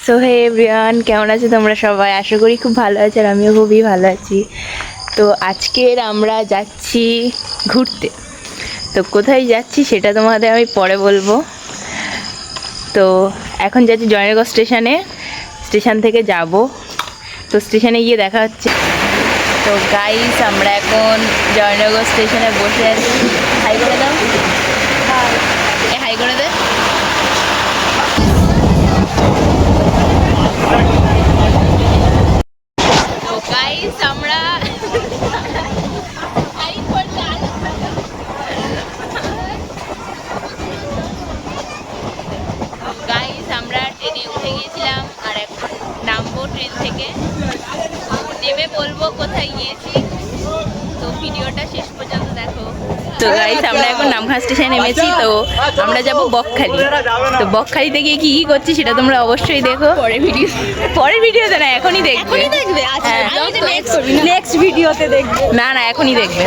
So hey everyone, কেমন আছো তোমরা সবাই? আশা করি খুব ভালো আছো, আর আমিও খুবই ভালো আছি। তো আজকের আমরা যাচ্ছি ঘুরতে। তো কোথায় যাচ্ছি সেটা তোমাদের আমি পরে বলবো। তো এখন যাচ্ছি জয়নগর স্টেশনে, স্টেশন থেকে যাব। তো স্টেশনে গিয়ে দেখা হচ্ছে। তো গাইস, আমরা এখন জয়নগর স্টেশনে বসে আছি। হাই করে দাও, হাই করে দে। তো গাইস, আমরা আমরা ট্রেনে উঠে গিয়েছিলাম, আর এখন নামবো ট্রেন থেকে। নেমে বলবো কোথায় গিয়েছি, তো ভিডিওটা শেষ পর্যন্ত দেখো। তো গাইস, আমরা এখন নামখানা স্টেশনে নেমেছি। তো আমরা যাব বকখালি। তো বকখালিতে গিয়ে কি করছি সেটা তোমরা অবশ্যই দেখো পরের ভিডিওতে না, এখনই দেখবে। নেক্সট ভিডিওতে দেখবে। না, এখনই দেখবে।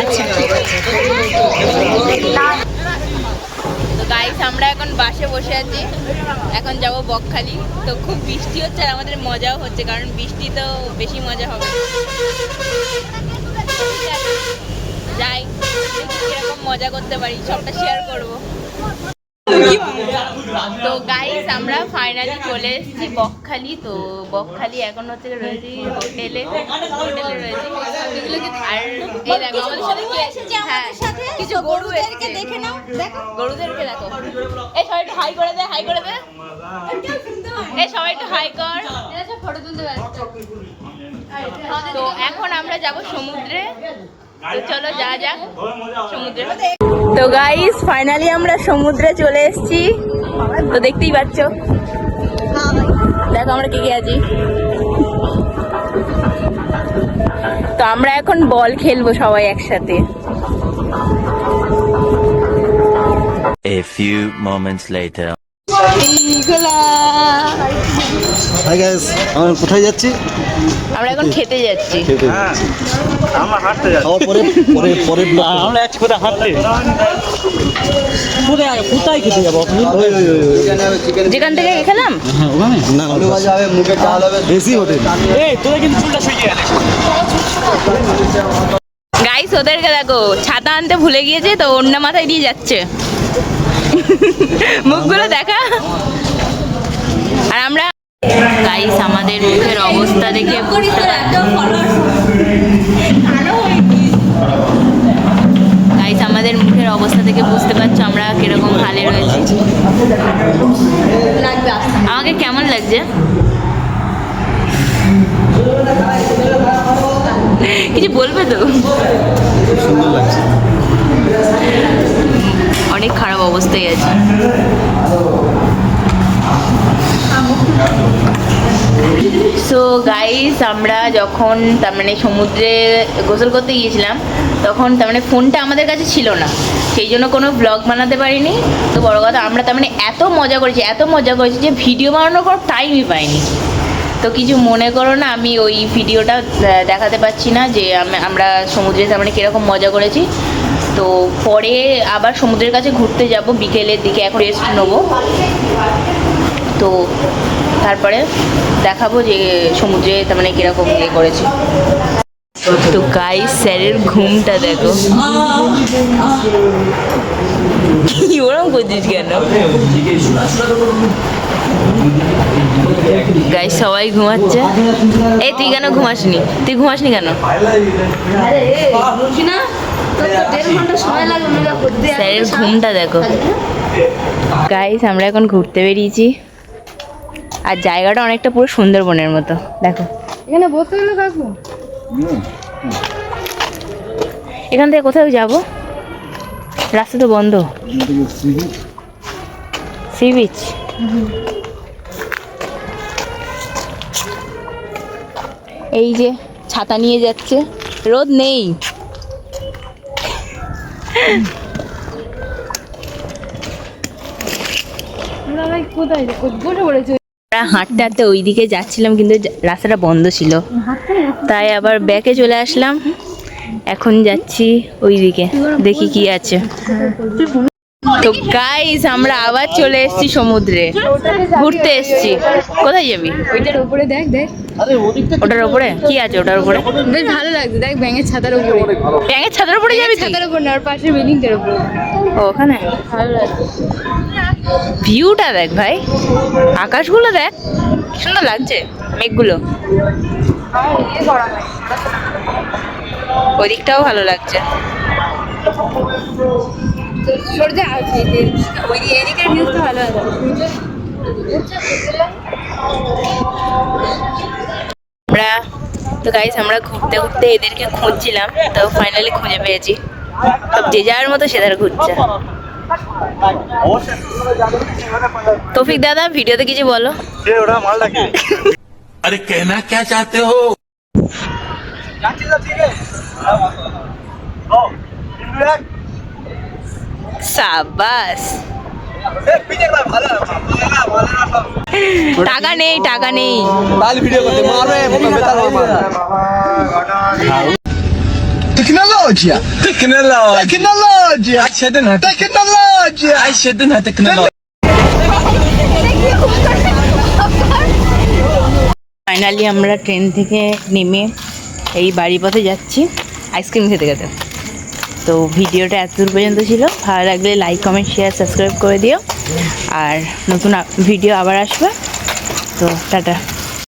তো গাইস, আমরা এখন বাসে বসে আছি, এখন যাব বকখালি। তো খুব বৃষ্টি হচ্ছে, আর আমাদের মজাও হচ্ছে, কারণ বৃষ্টি তো বেশি মজা হবে। যাই, কিরকম মজা করতে পারি সবটা শেয়ার করবো। তো গাইস, আমরা ফাইনালি চলে এসেছি বকখালি। তো বকখালি এখন হচ্ছে রয়েছি হোটেলে রয়েছি। আর এই দেখো আমাদের সাথে কি এসেছে, আমাদের সাথে কিছু গরুদেরকে দেখে নাও, দেখো গরুদেরকে দেখো। এই সবাই একটু হাই করে দে, হাই করে দে। এই সবাই একটু হাই কর, ফটো তুলতে ব্যস্ত। তো এখন আমরা যাব সমুদ্রে। তো চলো যা যাক সমুদ্রে। তো গাইস, ফাইনালি আমরা সমুদ্রে চলে এসেছি। তো দেখতেই পাচ্ছ, দেখো আমরা কে কে আছি। তো আমরা এখন বল খেলবো সবাই একসাথে। A few moments later. Hi guys, আমরা কোথায় যাচ্ছি? আমরা এখন খেতে যাচ্ছি। আমরা হাঁটতে যাচ্ছি। খাওয়ার পরে পরে পরে আমরা যাচ্ছি কোথায় হাঁটতে? কোথায় খেতে যাবো আপনি? যেখান থেকে খেলাম। হ্যাঁ, ওখানে না, আলু ভাজা হবে, মুগের ডাল হবে, বেশি হোটেল। এই তোরা কিন্তু চুলটা শুকিয়ে গেছে। গাইস, ওদেরকে দেখো, ছাতা আনতে ভুলে গিয়েছে, তো ওড়না মাথায় দিয়ে যাচ্ছে। মুখগুলো দেখা। আর আমরা গাইস, আমাদের মুখের অবস্থা দেখে গাইস, আমাদের মুখের অবস্থা থেকে বুঝতে পারছো আমরা কিরকম হালে রয়েছি। আমাকে কেমন লাগছে? কিছু বলবে তো? সুন্দর লাগছে। অনেক খারাপ অবস্থায় আছে। সো গাইস, আমরা যখন তার মানে সমুদ্রে গোসল করতে গিয়েছিলাম, তখন তার মানে ফোনটা আমাদের কাছে ছিল না, সেই জন্য কোনো ব্লগ বানাতে পারিনি। তো বড় কথা, আমরা তার মানে এত মজা করেছি যে ভিডিও বানানোর কোনো টাইমই পাইনি। তো কিছু মনে করো না, আমি ওই ভিডিওটা দেখাতে পারছি না যে আমরা সমুদ্রে তার মানে কীরকম মজা করেছি। তো পরে আবার সমুদ্রের কাছে ঘুরতে যাব বিকেলের দিকে, এখন রেস্ট নেবো। তো তারপরে দেখাবো যে সমুদ্রে তার মানে কীরকম ইয়ে করেছি। তো গাইস, স্যারের ঘুমটা দেখো। ওরম করছিস কেন? গাইস, সবাই ঘুমাচ্ছে। এই তুই কেন ঘুমাসনি? কেন? স্যারের ঘুমটা দেখো। গাইস, আমরা এখন ঘুরতে বেরিয়েছি, আর জায়গাটা অনেকটা পুরো সুন্দরবনের মতো। দেখো, এখানে বসতে গেলে কাকু, এখান থেকে কোথাও যাব, রাস্তা তো বন্ধ। Sea beach. এই যে ছাতা নিয়ে যাচ্ছে, রোদ নেই। কোথায় বসে পড়েছে? হাঁটতে হাঁটতে ওই দিকে যাচ্ছিলাম, কিন্তু রাস্তাটা বন্ধ ছিল, তাই আবার ব্যাকে চলে আসলাম। এখন যাচ্ছি ওই দিকে, দেখি কি আছে। তো গাইস আমরা আবার চলে এসেছি সমুদ্রে, ঘুরতে এসেছি। কোথায় যাবি? ওইটার উপরে দেখ দেখ, ওটার উপরে কি আছে? ওটার উপরে বেশ ভালো লাগছে। দেখ ব্যাঙের ছাতার উপরে, ট্যাঙ্কের ছাদের উপরে যাবি তুই? ছাতার উপর না, ওর পাশের বিল্ডিংটার উপরে ও, ওখানে ভালো লাগছে। ভিউটা দেখ ভাই, আকাশগুলো দেখ কি সুন্দর লাগছে, মেঘগুলো। ওদিকটাও ভালো লাগছে। সূর্য আছে ওই এদিকের ভিউটা ভালো আছে। আমরা তো গাইস আমরা ঘুরতে ঘুরতে এদেরকে খুঁজছিলাম, তো ফাইনালি খুঁজে পেয়েছি। সব যে যার মতো সেধারে ঘুরছে। তৌফিক দাদা ভিডিওতে কিছু বলো। अरे कहना क्या चाहते हो? সাবাস। টাকা নেই, টাকা নেই। তাহলে ভিডিও করতে মারবে বেতাল মারবে। Tecnologia! عشدنها تكنولوجيا. ফাইনালি আমরা ট্রেন থেকে নেমে এই বাড়ি পথে যাচ্ছি আইসক্রিম খেতে খেতে। তো ভিডিওটা এতদূর পর্যন্ত ছিল। ভালো লাগলে লাইক, কমেন্ট, শেয়ার, সাবস্ক্রাইব করে দিও। আর নতুন ভিডিও আবার আসবে। তো টাটা।